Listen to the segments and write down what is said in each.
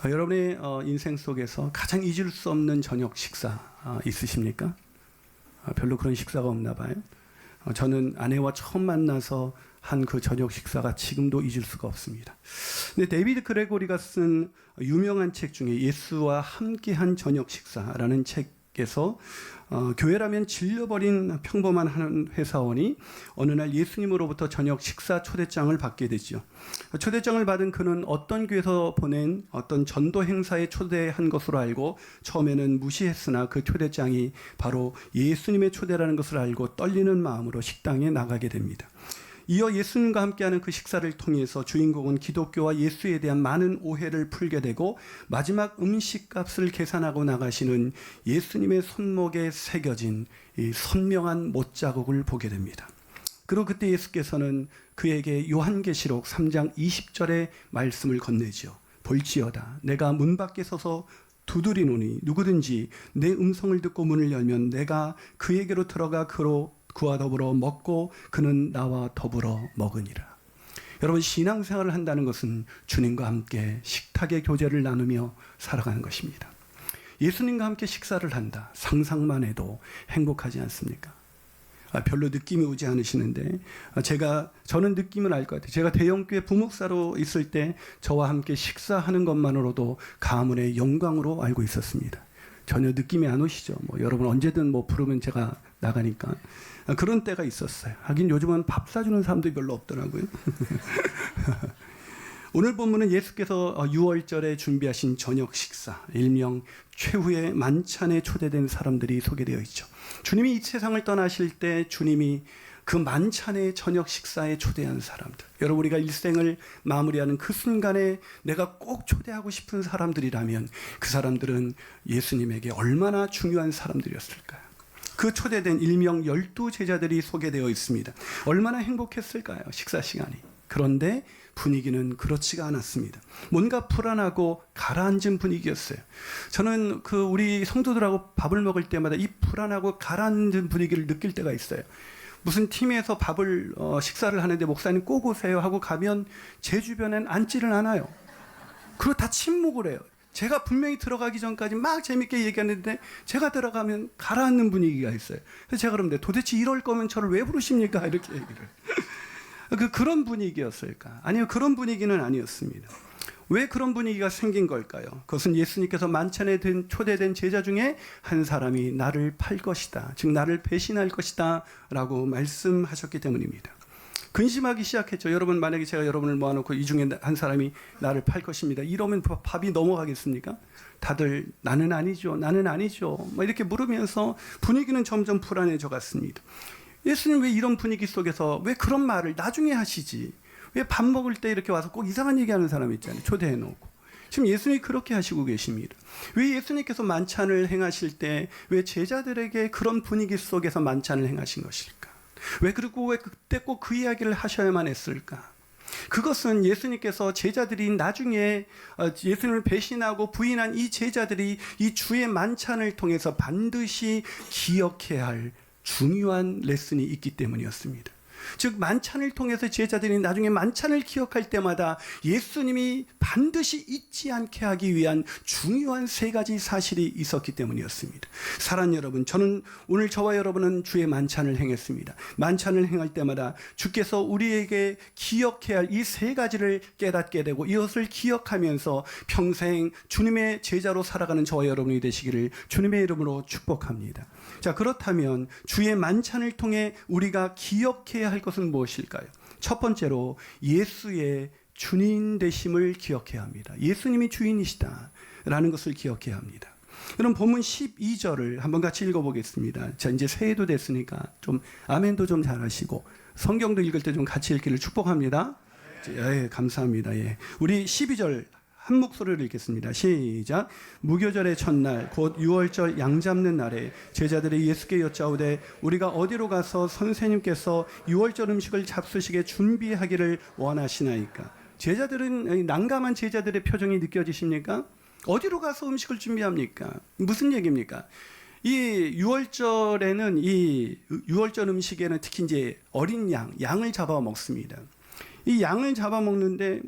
여러분의 인생 속에서 가장 잊을 수 없는 저녁 식사 있으십니까? 별로 그런 식사가 없나 봐요. 저는 아내와 처음 만나서 한 그 저녁 식사가 지금도 잊을 수가 없습니다. 근데 데이비드 그레고리가 쓴 유명한 책 중에 예수와 함께한 저녁 식사라는 책에서 교회라면 질려버린 평범한 한 회사원이 어느 날 예수님으로부터 저녁 식사 초대장을 받게 되죠. 초대장을 받은 그는 어떤 교회에서 보낸 어떤 전도 행사에 초대한 것으로 알고 처음에는 무시했으나 그 초대장이 바로 예수님의 초대라는 것을 알고 떨리는 마음으로 식당에 나가게 됩니다. 이어 예수님과 함께하는 그 식사를 통해서 주인공은 기독교와 예수에 대한 많은 오해를 풀게 되고 마지막 음식값을 계산하고 나가시는 예수님의 손목에 새겨진 이 선명한 못자국을 보게 됩니다. 그리고 그때 예수께서는 그에게 요한계시록 3장 20절의 말씀을 건네죠. 볼지어다 내가 문 밖에 서서 두드리노니 누구든지 내 음성을 듣고 문을 열면 내가 그에게로 들어가 그와 더불어 먹고 그는 나와 더불어 먹으니라. 여러분, 신앙생활을 한다는 것은 주님과 함께 식탁의 교제를 나누며 살아가는 것입니다. 예수님과 함께 식사를 한다. 상상만 해도 행복하지 않습니까? 별로 느낌이 오지 않으시는데 저는 느낌을 알 것 같아요. 제가 대형교회 부목사로 있을 때 저와 함께 식사하는 것만으로도 가문의 영광으로 알고 있었습니다. 전혀 느낌이 안 오시죠? 여러분 언제든 부르면 제가 나가니까. 그런 때가 있었어요. 하긴 요즘은 밥 사주는 사람들이 별로 없더라고요. 오늘 본문은 예수께서 6월절에 준비하신 저녁 식사, 일명 최후의 만찬에 초대된 사람들이 소개되어 있죠. 주님이 이 세상을 떠나실 때 주님이 그 만찬의 저녁 식사에 초대한 사람들, 여러분 우리가 일생을 마무리하는 그 순간에 내가 꼭 초대하고 싶은 사람들이라면 그 사람들은 예수님에게 얼마나 중요한 사람들이었을까요? 그 초대된 일명 12제자들이 소개되어 있습니다. 얼마나 행복했을까요? 식사 시간이. 그런데 분위기는 그렇지가 않았습니다. 뭔가 불안하고 가라앉은 분위기였어요. 저는 우리 성도들하고 밥을 먹을 때마다 이 불안하고 가라앉은 분위기를 느낄 때가 있어요. 무슨 팀에서 식사를 하는데 목사님 꼭 오세요 하고 가면 제 주변엔 앉지를 않아요. 그리고 다 침묵을 해요. 제가 분명히 들어가기 전까지 막 재밌게 얘기하는데 제가 들어가면 가라앉는 분위기가 있어요. 그래서 제가 그러는데 도대체 이럴 거면 저를 왜 부르십니까? 이렇게 얘기를. 그런 분위기였을까? 아니요, 그런 분위기는 아니었습니다. 왜 그런 분위기가 생긴 걸까요? 그것은 예수님께서 만찬에 초대된 제자 중에 한 사람이 나를 팔 것이다, 즉 나를 배신할 것이다 라고 말씀하셨기 때문입니다. 근심하기 시작했죠. 여러분, 만약에 제가 여러분을 모아놓고 이 중에 한 사람이 나를 팔 것입니다, 이러면 밥이 넘어가겠습니까? 다들 나는 아니죠, 나는 아니죠 이렇게 물으면서 분위기는 점점 불안해져 갔습니다. 예수님 왜 이런 분위기 속에서 왜 그런 말을 나중에 하시지? 왜 밥 먹을 때 이렇게 와서 꼭 이상한 얘기하는 사람 있잖아요. 초대해놓고. 지금 예수님이 그렇게 하시고 계십니다. 왜 예수님께서 만찬을 행하실 때 왜 제자들에게 그런 분위기 속에서 만찬을 행하신 것일까? 왜 그때 꼭 그 이야기를 하셔야만 했을까? 그것은 예수님께서 제자들이 나중에 예수님을 배신하고 부인한 이 제자들이 이 주의 만찬을 통해서 반드시 기억해야 할 중요한 레슨이 있기 때문이었습니다. 즉 만찬을 통해서 제자들이 나중에 만찬을 기억할 때마다 예수님이 반드시 잊지 않게 하기 위한 중요한 3가지 사실이 있었기 때문이었습니다. 사랑하는 여러분, 저는 오늘 저와 여러분은 주의 만찬을 행했습니다. 만찬을 행할 때마다 주께서 우리에게 기억해야 할 이 3가지를 깨닫게 되고 이것을 기억하면서 평생 주님의 제자로 살아가는 저와 여러분이 되시기를 주님의 이름으로 축복합니다. 자, 그렇다면 주의 만찬을 통해 우리가 기억해야 할 것은 무엇일까요? 첫 번째로 예수의 주인 되심을 기억해야 합니다. 예수님이 주인이시다라는 것을 기억해야 합니다. 그럼 본문 12절을 한번 같이 읽어보겠습니다. 자, 이제 새해도 됐으니까 좀 아멘도 좀 잘하시고 성경도 읽을 때 좀 같이 읽기를 축복합니다. 예, 감사합니다. 예. 우리 12절 한 목소리를 읽겠습니다. 시작. 무교절의 첫날 곧 6월절 양 잡는 날에 제자들이 예수께 여짜오되 우리가 어디로 가서 선생님께서 6월절 음식을 잡수시게 준비하기를 원하시나이까? 제자들은, 난감한 제자들의 표정이 느껴지십니까? 어디로 가서 음식을 준비합니까? 무슨 얘기입니까? 이 6월절에는 이 6월절 음식에는 특히 이제 어린 양을 잡아 먹습니다. 이 양을 잡아 먹는데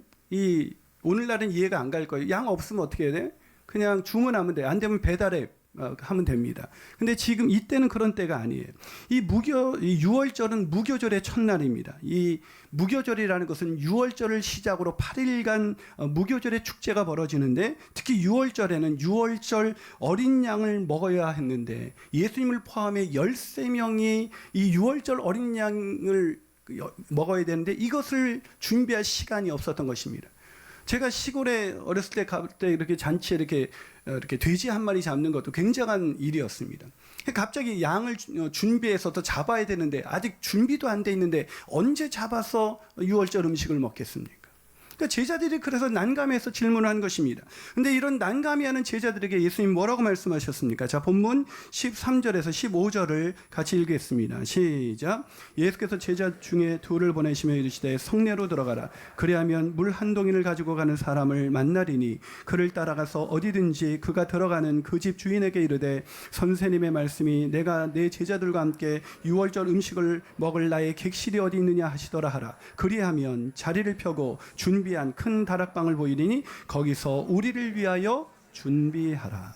오늘날은 이해가 안 갈 거예요. 양 없으면 어떻게 해야 돼? 그냥 주문하면 돼. 안 되면 배달해 하면 됩니다. 근데 지금 이때는 그런 때가 아니에요. 이 6월절은 무교절의 첫날입니다. 이 무교절이라는 것은 6월절을 시작으로 8일간 무교절의 축제가 벌어지는데, 특히 6월절에는 6월절 어린 양을 먹어야 했는데 예수님을 포함해 13명이 이 6월절 어린 양을 먹어야 되는데 이것을 준비할 시간이 없었던 것입니다. 제가 시골에 어렸을 때 갈 때 이렇게 잔치에 이렇게 돼지 한 마리 잡는 것도 굉장한 일이었습니다. 갑자기 양을 준비해서 또 잡아야 되는데 아직 준비도 안 돼 있는데 언제 잡아서 6월절 음식을 먹겠습니까? 그러니까 제자들이 그래서 난감해서 질문한 것입니다. 근데 이런 난감해하는 제자들에게 예수님 뭐라고 말씀하셨습니까? 자, 본문 13절에서 15절을 같이 읽겠습니다. 시작. 예수께서 제자 중에 둘을 보내시며 이르시되 성내로 들어가라. 그리하면 물 한 동이를 가지고 가는 사람을 만나리니 그를 따라가서 어디든지 그가 들어가는 그 집 주인에게 이르되 선생님의 말씀이 내가 내 제자들과 함께 6월절 음식을 먹을 나의 객실이 어디 있느냐 하시더라 하라. 그리하면 자리를 펴고 준비한 큰 다락방을 보이리니 거기서 우리를 위하여 준비하라.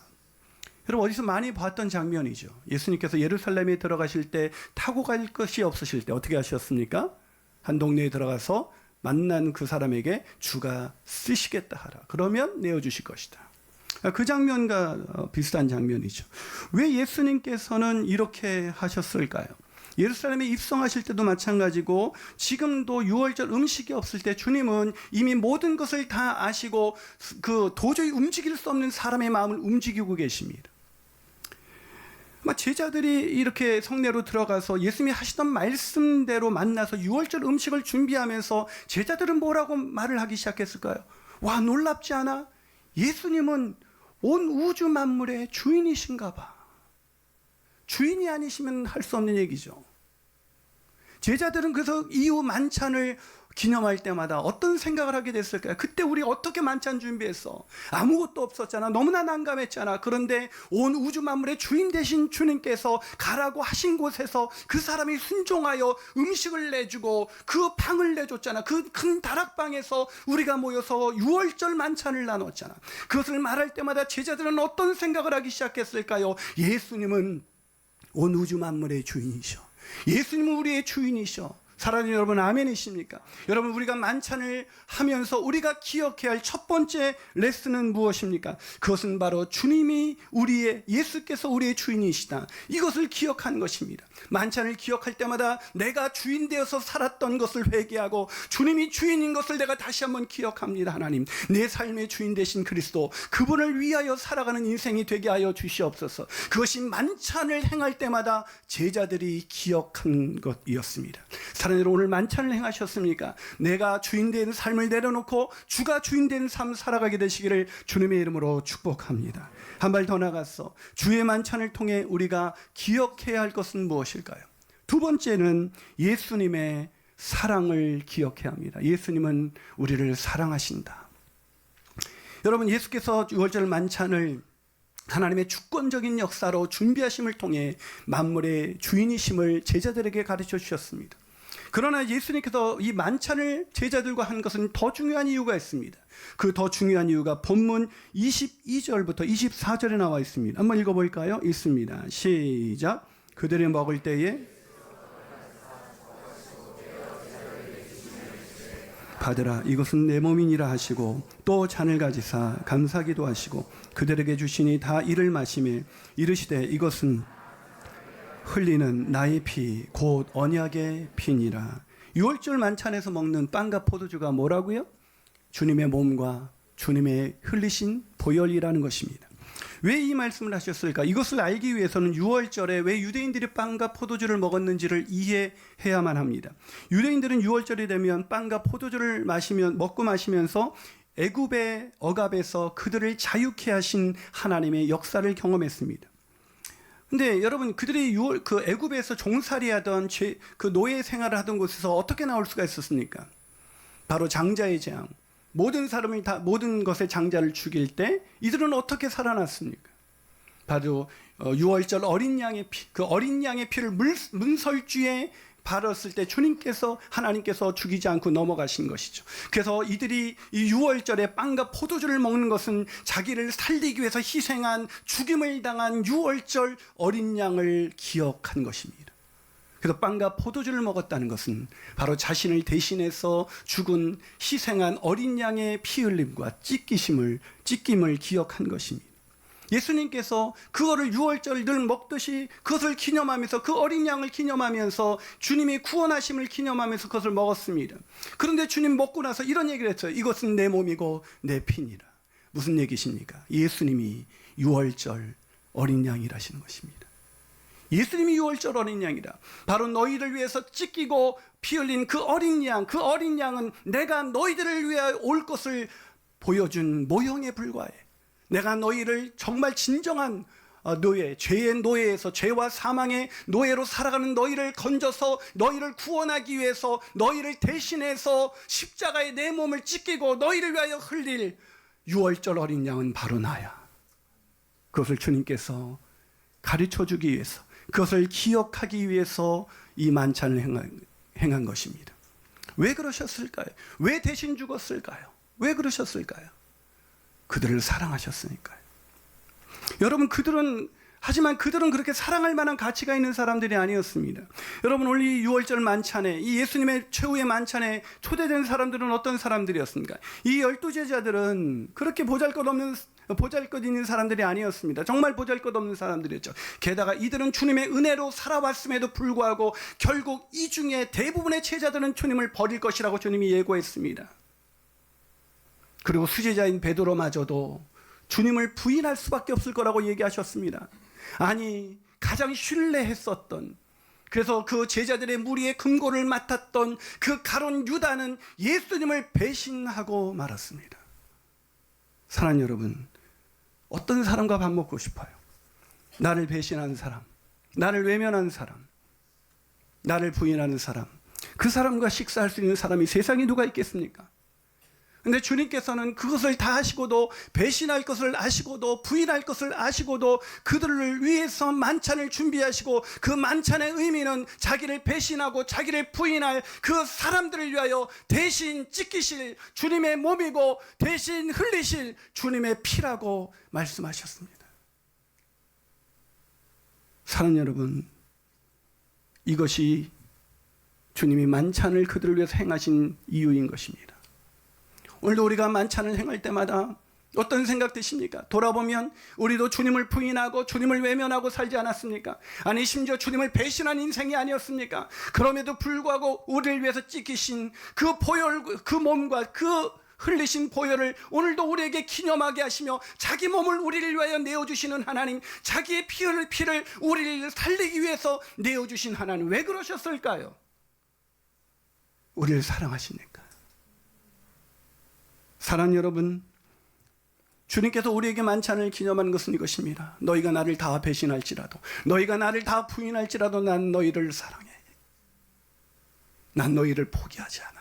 여러분, 어디서 많이 봤던 장면이죠. 예수님께서 예루살렘에 들어가실 때 타고 갈 것이 없으실 때 어떻게 하셨습니까? 한 동네에 들어가서 만난 그 사람에게 주가 쓰시겠다 하라. 그러면 내어주실 것이다. 그 장면과 비슷한 장면이죠. 왜 예수님께서는 이렇게 하셨을까요? 예루살렘에 입성하실 때도 마찬가지고 지금도 6월절 음식이 없을 때 주님은 이미 모든 것을 다 아시고 그 도저히 움직일 수 없는 사람의 마음을 움직이고 계십니다. 제자들이 이렇게 성내로 들어가서 예수님이 하시던 말씀대로 만나서 6월절 음식을 준비하면서 제자들은 뭐라고 말을 하기 시작했을까요? 와, 놀랍지 않아? 예수님은 온 우주 만물의 주인이신가 봐. 주인이 아니시면 할 수 없는 얘기죠. 제자들은 그래서 이후 만찬을 기념할 때마다 어떤 생각을 하게 됐을까요? 그때 우리 어떻게 만찬 준비했어? 아무것도 없었잖아. 너무나 난감했잖아. 그런데 온 우주 만물의 주인 되신 주님께서 가라고 하신 곳에서 그 사람이 순종하여 음식을 내주고 그 방을 내줬잖아. 그 큰 다락방에서 우리가 모여서 6월절 만찬을 나눴잖아. 그것을 말할 때마다 제자들은 어떤 생각을 하기 시작했을까요? 예수님은 온 우주 만물의 주인이셔. 예수님은 우리의 주인이셔. 사랑하는 여러분, 아멘이십니까? 여러분, 우리가 만찬을 하면서 우리가 기억해야 할 첫 번째 레슨은 무엇입니까? 그것은 바로 주님이 예수께서 우리의 주인이시다. 이것을 기억한 것입니다. 만찬을 기억할 때마다 내가 주인 되어서 살았던 것을 회개하고 주님이 주인인 것을 내가 다시 한번 기억합니다. 하나님, 내 삶의 주인 되신 그리스도, 그분을 위하여 살아가는 인생이 되게 하여 주시옵소서. 그것이 만찬을 행할 때마다 제자들이 기억한 것이었습니다. 사랑하는 여러분, 오늘 만찬을 행하셨습니까? 내가 주인 된 삶을 내려놓고 주가 주인 된 삶 살아가게 되시기를 주님의 이름으로 축복합니다. 한 발 더 나가서 주의 만찬을 통해 우리가 기억해야 할 것은 무엇일까요? 두 번째는 예수님의 사랑을 기억해야 합니다. 예수님은 우리를 사랑하신다. 여러분, 예수께서 6월절 만찬을 하나님의 주권적인 역사로 준비하심을 통해 만물의 주인이심을 제자들에게 가르쳐 주셨습니다. 그러나 예수님께서 이 만찬을 제자들과 한 것은 더 중요한 이유가 있습니다. 그 더 중요한 이유가 본문 22절부터 24절에 나와 있습니다. 한번 읽어볼까요? 있습니다. 시작. 그들이 먹을 때에 받으라, 이것은 내 몸이니라 하시고 또 잔을 가지사 감사기도 하시고 그들에게 주시니 다 이를 마시매 이르시되 이것은 흘리는 나의 피 곧 언약의 피니라. 6월절 만찬에서 먹는 빵과 포도주가 뭐라고요? 주님의 몸과 주님의 흘리신 보혈이라는 것입니다. 왜 이 말씀을 하셨을까? 이것을 알기 위해서는 6월절에 왜 유대인들이 빵과 포도주를 먹었는지를 이해해야만 합니다. 유대인들은 6월절이 되면 빵과 포도주를 먹고 마시면서 애굽의 억압에서 그들을 자유케 하신 하나님의 역사를 경험했습니다. 근데 여러분, 그들이 그 애굽에서 종살이하던 그 노예 생활을 하던 곳에서 어떻게 나올 수가 있었습니까? 바로 장자의 재앙. 모든 사람을 다 모든 것의 장자를 죽일 때 이들은 어떻게 살아났습니까? 바로 6월절 어린 양의 피, 그 어린 양의 피를 문설주에 바랐을 때 하나님께서 죽이지 않고 넘어가신 것이죠. 그래서 이들이 이 유월절에 빵과 포도주를 먹는 것은 자기를 살리기 위해서 희생한, 죽임을 당한 유월절 어린 양을 기억한 것입니다. 그래서 빵과 포도주를 먹었다는 것은 바로 자신을 대신해서 죽은, 희생한 어린 양의 피 흘림과 찢김을 기억한 것입니다. 예수님께서 그거를 유월절 늘 먹듯이 그것을 기념하면서, 그 어린 양을 기념하면서 주님이 구원하심을 기념하면서 그것을 먹었습니다. 그런데 주님 먹고 나서 이런 얘기를 했어요. 이것은 내 몸이고 내 피니라. 무슨 얘기십니까? 예수님이 유월절 어린 양이라시는 것입니다. 예수님이 유월절 어린 양이라. 바로 너희를 위해서 찢기고 피 흘린 그 어린 양은 내가 너희들을 위해 올 것을 보여준 모형에 불과해. 내가 너희를 정말 진정한 노예, 죄의 노예에서, 죄와 사망의 노예로 살아가는 너희를 건져서 너희를 구원하기 위해서, 너희를 대신해서 십자가에 내 몸을 찢기고 너희를 위하여 흘릴 유월절 어린 양은 바로 나야. 그것을 주님께서 가르쳐주기 위해서, 그것을 기억하기 위해서 이 만찬을 행한 것입니다. 왜 그러셨을까요? 왜 대신 죽었을까요? 왜 그러셨을까요? 그들을 사랑하셨으니까요. 여러분, 하지만 그들은 그렇게 사랑할 만한 가치가 있는 사람들이 아니었습니다. 여러분, 오늘 이 유월절 만찬에, 이 예수님의 최후의 만찬에 초대된 사람들은 어떤 사람들이었습니까? 이 12제자들은 그렇게 보잘것 있는 사람들이 아니었습니다. 정말 보잘것 없는 사람들이었죠. 게다가 이들은 주님의 은혜로 살아왔음에도 불구하고 결국 이 중에 대부분의 제자들은 주님을 버릴 것이라고 주님이 예고했습니다. 그리고 수제자인 베드로마저도 주님을 부인할 수밖에 없을 거라고 얘기하셨습니다. 아니, 가장 신뢰했었던, 그래서 그 제자들의 무리의 금고를 맡았던 그 가룟 유다는 예수님을 배신하고 말았습니다. 사랑하는 여러분, 어떤 사람과 밥 먹고 싶어요? 나를 배신하는 사람, 나를 외면하는 사람, 나를 부인하는 사람, 그 사람과 식사할 수 있는 사람이 세상에 누가 있겠습니까? 근데 주님께서는 그것을 다 아시고도, 배신할 것을 아시고도, 부인할 것을 아시고도 그들을 위해서 만찬을 준비하시고, 그 만찬의 의미는 자기를 배신하고 자기를 부인할 그 사람들을 위하여 대신 찢기실 주님의 몸이고 대신 흘리실 주님의 피라고 말씀하셨습니다. 사랑하는 여러분, 이것이 주님이 만찬을 그들을 위해서 행하신 이유인 것입니다. 오늘도 우리가 만찬을 행할 때마다 어떤 생각 드십니까? 돌아보면 우리도 주님을 부인하고 주님을 외면하고 살지 않았습니까? 아니, 심지어 주님을 배신한 인생이 아니었습니까? 그럼에도 불구하고 우리를 위해서 찢기신 그 보혈, 그 몸과 그 흘리신 보혈을 오늘도 우리에게 기념하게 하시며, 자기 몸을 우리를 위하여 내어주시는 하나님, 자기의 피를 우리를 살리기 위해서 내어주신 하나님, 왜 그러셨을까요? 우리를 사랑하시니까. 사랑하는 여러분, 주님께서 우리에게 만찬을 기념하는 것은 이것입니다. 너희가 나를 다 배신할지라도, 너희가 나를 다 부인할지라도 난 너희를 사랑해. 난 너희를 포기하지 않아.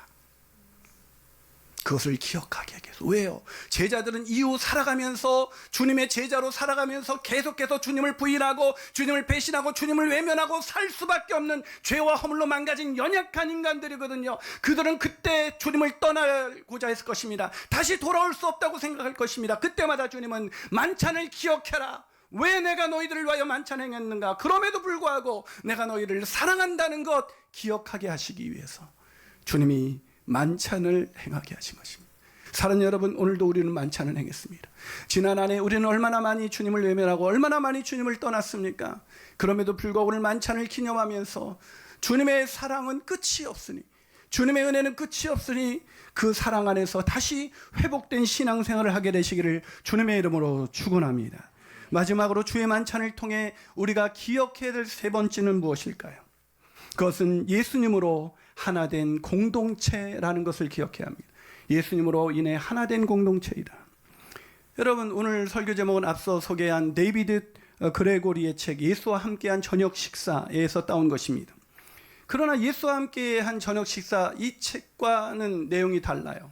그것을 기억하게 하겠소. 왜요? 제자들은 이후 살아가면서, 주님의 제자로 살아가면서 계속해서 주님을 부인하고 주님을 배신하고 주님을 외면하고 살 수밖에 없는 죄와 허물로 망가진 연약한 인간들이거든요. 그들은 그때 주님을 떠나고자 했을 것입니다. 다시 돌아올 수 없다고 생각할 것입니다. 그때마다 주님은 만찬을 기억해라. 왜 내가 너희들을 위하여 만찬 행했는가? 그럼에도 불구하고 내가 너희를 사랑한다는 것 기억하게 하시기 위해서 주님이 만찬을 행하게 하신 것입니다. 사랑하는 여러분, 오늘도 우리는 만찬을 행했습니다. 지난 한 해 우리는 얼마나 많이 주님을 외면하고 얼마나 많이 주님을 떠났습니까? 그럼에도 불구하고 오늘 만찬을 기념하면서 주님의 사랑은 끝이 없으니, 주님의 은혜는 끝이 없으니 그 사랑 안에서 다시 회복된 신앙생활을 하게 되시기를 주님의 이름으로 축원합니다. 마지막으로 주의 만찬을 통해 우리가 기억해야 될 세 번째는 무엇일까요? 그것은 예수님으로 하나된 공동체라는 것을 기억해야 합니다. 예수님으로 인해 하나된 공동체이다. 여러분, 오늘 설교 제목은 앞서 소개한 데이비드 그레고리의 책 예수와 함께한 저녁 식사에서 따온 것입니다. 그러나 예수와 함께한 저녁 식사, 이 책과는 내용이 달라요.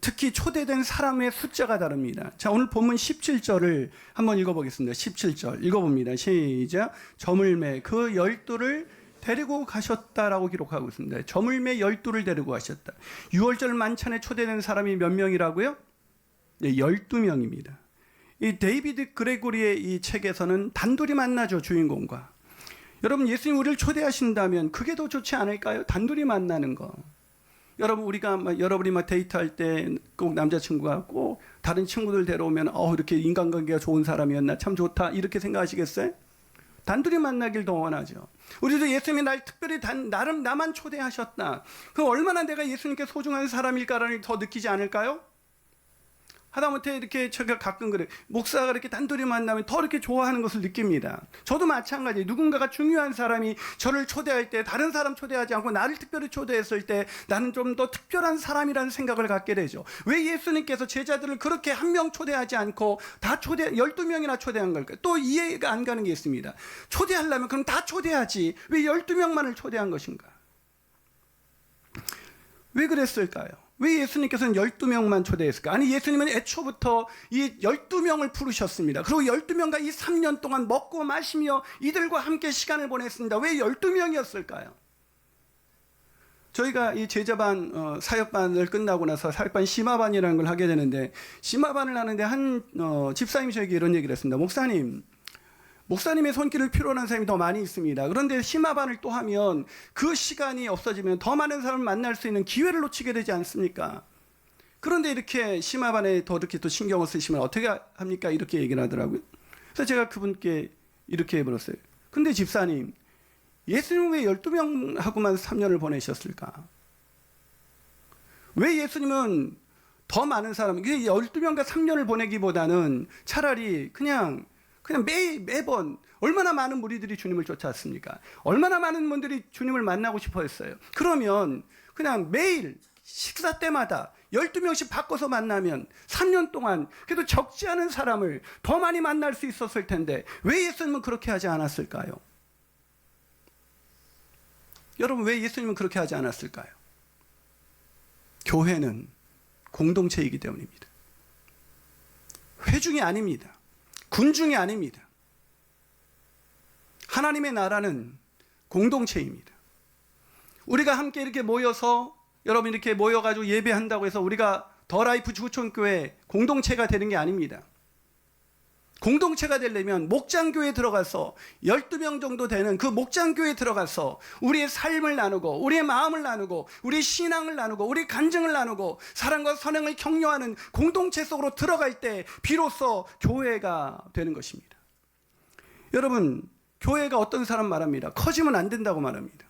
특히 초대된 사람의 숫자가 다릅니다. 자, 오늘 본문 17절을 한번 읽어보겠습니다. 17절 읽어봅니다. 시작. 저물매 그 12를 데리고 가셨다라고 기록하고 있습니다. 저물매 12를 데리고 가셨다. 6월절 만찬에 초대된 사람이 몇 명이라고요? 네, 12명입니다. 이 데이비드 그레고리의 이 책에서는 단둘이 만나죠, 주인공과. 여러분, 예수님 우리를 초대하신다면 그게 더 좋지 않을까요? 단둘이 만나는 거. 여러분, 여러분이 데이트할 때 꼭 남자친구가 꼭 다른 친구들 데려오면 이렇게 인간관계가 좋은 사람이었나, 참 좋다, 이렇게 생각하시겠어요? 단둘이 만나길 더 원하죠. 우리도 예수님이 날 특별히 나만 초대하셨다. 그럼 얼마나 내가 예수님께 소중한 사람일까를 더 느끼지 않을까요? 하다못해 이렇게 제가 가끔 그래, 목사가 이렇게 단둘이 만나면 더 이렇게 좋아하는 것을 느낍니다. 저도 마찬가지. 누군가가 중요한 사람이 저를 초대할 때 다른 사람 초대하지 않고 나를 특별히 초대했을 때 나는 좀 더 특별한 사람이라는 생각을 갖게 되죠. 왜 예수님께서 제자들을 그렇게 한 명 초대하지 않고 12명이나 초대한 걸까요? 또 이해가 안 가는 게 있습니다. 초대하려면 그럼 다 초대하지 왜 12명만을 초대한 것인가? 왜 그랬을까요? 왜 예수님께서는 12명만 초대했을까? 아니, 예수님은 애초부터 이 12명을 부르셨습니다. 그리고 12명과 이 3년 동안 먹고 마시며 이들과 함께 시간을 보냈습니다. 왜 12명이었을까요? 저희가 이 제자반, 사역반을 끝나고 나서 사역반 심화반이라는 걸 하게 되는데, 심화반을 하는데 한 집사님이 저에게 이런 얘기를 했습니다. 목사님의 손길을 필요로 하는 사람이 더 많이 있습니다. 그런데 심화반을 또 하면 그 시간이 없어지면 더 많은 사람을 만날 수 있는 기회를 놓치게 되지 않습니까? 그런데 이렇게 심화반에 더 이렇게 또 신경을 쓰시면 어떻게 합니까? 이렇게 얘기를 하더라고요. 그래서 제가 그분께 이렇게 해버렸어요. 근데 집사님, 예수님은 왜 12명하고만 3년을 보내셨을까? 왜 예수님은 더 많은 사람, 12명과 3년을 보내기보다는 차라리 그냥 매번 얼마나 많은 무리들이 주님을 쫓아왔습니까? 얼마나 많은 분들이 주님을 만나고 싶어 했어요. 그러면 그냥 매일 식사 때마다 12명씩 바꿔서 만나면 3년 동안 그래도 적지 않은 사람을 더 많이 만날 수 있었을 텐데 왜 예수님은 그렇게 하지 않았을까요? 여러분, 왜 예수님은 그렇게 하지 않았을까요? 교회는 공동체이기 때문입니다. 회중이 아닙니다. 군중이 아닙니다. 하나님의 나라는 공동체입니다. 우리가 함께 이렇게 모여서, 여러분 이렇게 모여가지고 예배한다고 해서 우리가 더 라이프 주구촌교회 공동체가 되는 게 아닙니다. 공동체가 되려면 목장교회에 들어가서 12명 정도 되는 그 목장교회에 들어가서 우리의 삶을 나누고 우리의 마음을 나누고 우리의 신앙을 나누고 우리의 간증을 나누고 사랑과 선행을 격려하는 공동체 속으로 들어갈 때 비로소 교회가 되는 것입니다. 여러분, 교회가 어떤 사람 말합니다. 커지면 안 된다고 말합니다.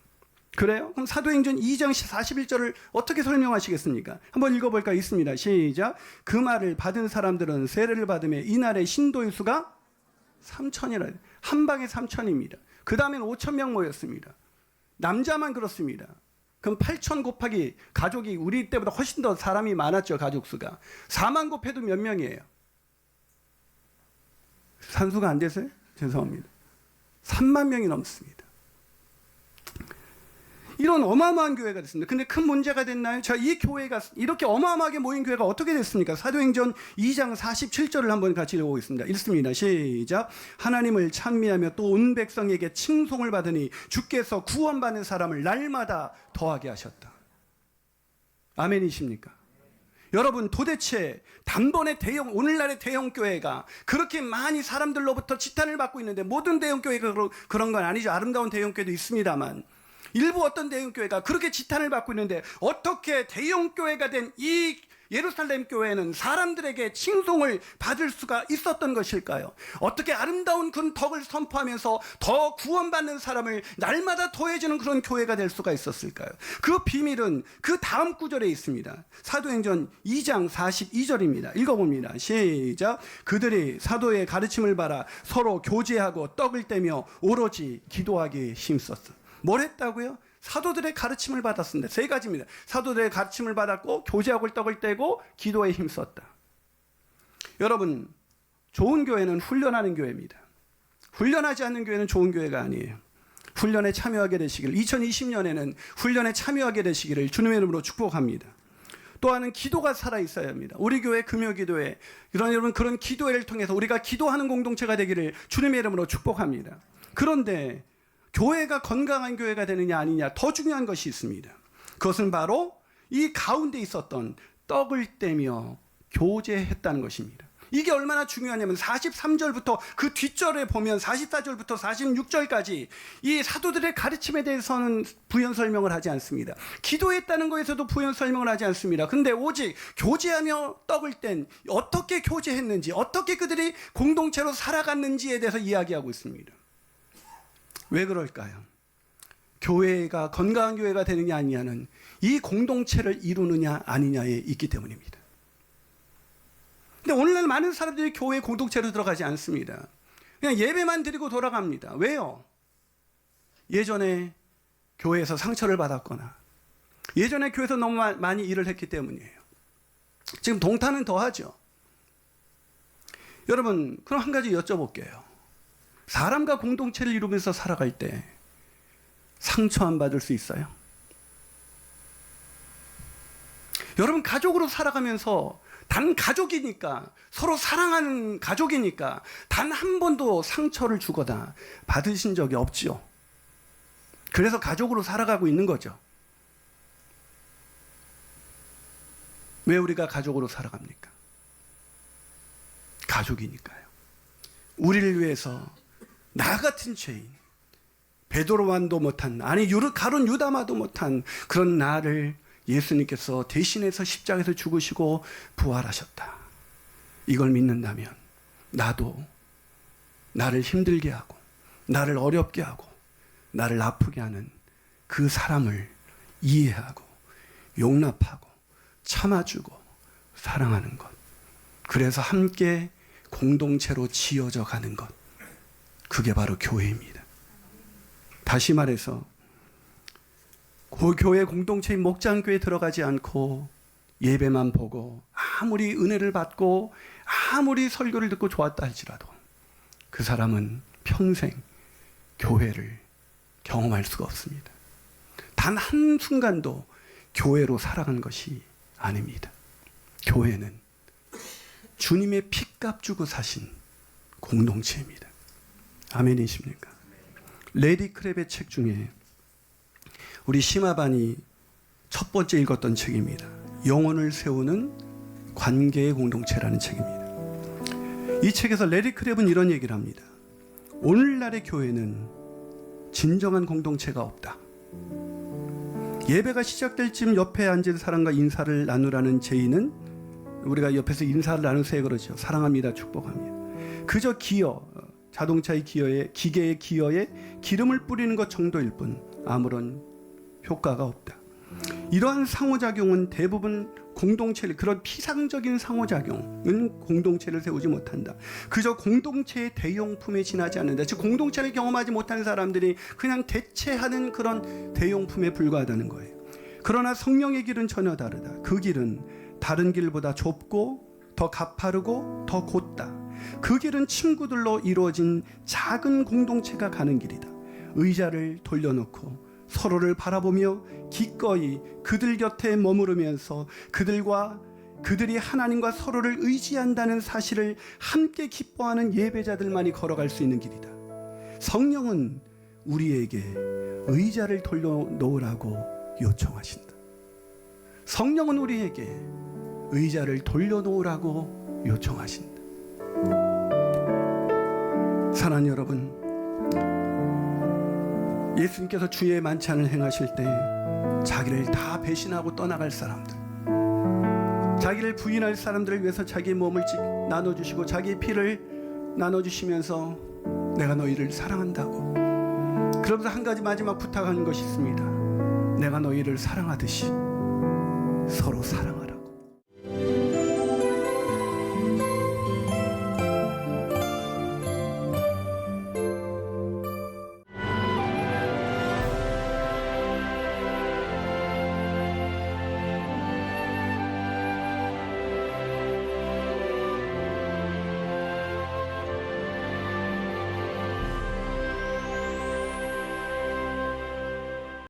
그래요? 그럼 사도행전 2장 41절을 어떻게 설명하시겠습니까? 한번 읽어볼까요? 있습니다. 시작. 그 말을 받은 사람들은 세례를 받으며 이날의 신도의 수가 3,000이라. 한 방에 3,000입니다. 그 다음엔 5,000명 모였습니다. 남자만 그렇습니다. 그럼 8,000 곱하기 가족이 우리 때보다 훨씬 더 사람이 많았죠. 가족 수가. 4만 곱해도 몇 명이에요? 산수가 안 되세요? 죄송합니다. 3만 명이 넘습니다. 이런 어마어마한 교회가 됐습니다. 근데 큰 문제가 됐나요? 자, 이 교회가 이렇게 어마어마하게 모인 교회가 어떻게 됐습니까? 사도행전 2장 47절을 한번 같이 읽어보겠습니다. 읽습니다. 시작. 하나님을 찬미하며 또 온 백성에게 칭송을 받으니 주께서 구원받는 사람을 날마다 더하게 하셨다. 아멘이십니까? 여러분, 도대체 단번에 오늘날의 대형 교회가 그렇게 많이 사람들로부터 지탄을 받고 있는데, 모든 대형 교회가 그런 건 아니죠. 아름다운 대형 교회도 있습니다만 일부 어떤 대형 교회가 그렇게 지탄을 받고 있는데 어떻게 대형 교회가 된 이 예루살렘 교회는 사람들에게 칭송을 받을 수가 있었던 것일까요? 어떻게 아름다운 그 덕을 선포하면서 더 구원받는 사람을 날마다 더해주는 그런 교회가 될 수가 있었을까요? 그 비밀은 그 다음 구절에 있습니다. 사도행전 2장 42절입니다. 읽어봅니다. 시작. 그들이 사도의 가르침을 받아 서로 교제하고 떡을 떼며 오로지 기도하기 힘썼어. 뭘 했다고요? 사도들의 가르침을 받았습니다. 세 가지입니다. 사도들의 가르침을 받았고, 교제하고 떡을 떼고, 기도에 힘썼다. 여러분, 좋은 교회는 훈련하는 교회입니다. 훈련하지 않는 교회는 좋은 교회가 아니에요. 훈련에 참여하게 되시기를, 2020년에는 훈련에 참여하게 되시기를 주님의 이름으로 축복합니다. 또 하나는 기도가 살아있어야 합니다. 우리 교회 금요기도회, 여러분 그런 기도회를 통해서 우리가 기도하는 공동체가 되기를 주님의 이름으로 축복합니다. 그런데 교회가 건강한 교회가 되느냐 아니냐 더 중요한 것이 있습니다. 그것은 바로 이 가운데 있었던 떡을 떼며 교제했다는 것입니다. 이게 얼마나 중요하냐면 43절부터 그 뒷절에 보면 44절부터 46절까지 이 사도들의 가르침에 대해서는 부연 설명을 하지 않습니다. 기도했다는 것에서도 부연 설명을 하지 않습니다. 근데 오직 교제하며 떡을 뗀 어떻게 교제했는지, 어떻게 그들이 공동체로 살아갔는지에 대해서 이야기하고 있습니다. 왜 그럴까요? 교회가 건강한 교회가 되느냐 아니냐는 이 공동체를 이루느냐 아니냐에 있기 때문입니다. 근데 오늘날 많은 사람들이 교회 공동체로 들어가지 않습니다. 그냥 예배만 드리고 돌아갑니다. 왜요? 예전에 교회에서 상처를 받았거나 예전에 교회에서 너무 많이 일을 했기 때문이에요. 지금 동탄은 더하죠. 여러분, 그럼 한 가지 여쭤볼게요. 사람과 공동체를 이루면서 살아갈 때 상처 안 받을 수 있어요? 여러분, 가족으로 살아가면서 단 가족이니까, 서로 사랑하는 가족이니까 단 한 번도 상처를 주거나 받으신 적이 없지요. 그래서 가족으로 살아가고 있는 거죠. 왜 우리가 가족으로 살아갑니까? 가족이니까요. 우리를 위해서 나 같은 죄인, 베드로만도 못한, 아니 가룟 유다마도 못한 그런 나를 예수님께서 대신해서 십자가에서 죽으시고 부활하셨다. 이걸 믿는다면 나도 나를 힘들게 하고 나를 어렵게 하고 나를 아프게 하는 그 사람을 이해하고 용납하고 참아주고 사랑하는 것, 그래서 함께 공동체로 지어져 가는 것, 그게 바로 교회입니다. 다시 말해서 교회 공동체인 목장교회에 들어가지 않고 예배만 보고 아무리 은혜를 받고 아무리 설교를 듣고 좋았다 할지라도 그 사람은 평생 교회를 경험할 수가 없습니다. 단 한순간도 교회로 살아간 것이 아닙니다. 교회는 주님의 피값 주고 사신 공동체입니다. 아멘이십니까? 레디 크랩의 책 중에 우리 심화반이 첫 번째 읽었던 책입니다. 영혼을 세우는 관계의 공동체라는 책입니다. 이 책에서 레디 크랩은 이런 얘기를 합니다. 오늘날의 교회는 진정한 공동체가 없다. 예배가 시작될 쯤 옆에 앉은 사람과 인사를 나누라는 제의는 우리가 옆에서 인사를 나누세요 그러죠. 사랑합니다, 축복합니다. 그저 기어, 자동차의 기어에, 기계의 기어에 기름을 뿌리는 것 정도일 뿐 아무런 효과가 없다. 이러한 상호작용은 대부분 공동체를, 그런 피상적인 상호작용은 공동체를 세우지 못한다. 그저 공동체의 대용품에 지나지 않는다. 즉 공동체를 경험하지 못한 사람들이 그냥 대체하는 그런 대용품에 불과하다는 거예요. 그러나 성령의 길은 전혀 다르다. 그 길은 다른 길보다 좁고 더 가파르고 더 곧다. 그 길은 친구들로 이루어진 작은 공동체가 가는 길이다. 의자를 돌려놓고 서로를 바라보며 기꺼이 그들 곁에 머무르면서 그들이 하나님과 서로를 의지한다는 사실을 함께 기뻐하는 예배자들만이 걸어갈 수 있는 길이다. 성령은 우리에게 의자를 돌려놓으라고 요청하신다. 성령은 우리에게 의자를 돌려놓으라고 요청하신다. 사랑하는 여러분, 예수님께서 주의 만찬을 행하실 때 자기를 다 배신하고 떠나갈 사람들, 자기를 부인할 사람들을 위해서 자기의 몸을 나눠주시고 자기의 피를 나눠주시면서 내가 너희를 사랑한다고, 그러면서 한 가지 마지막 부탁하는 것이 있습니다. 내가 너희를 사랑하듯이 서로 사랑하라.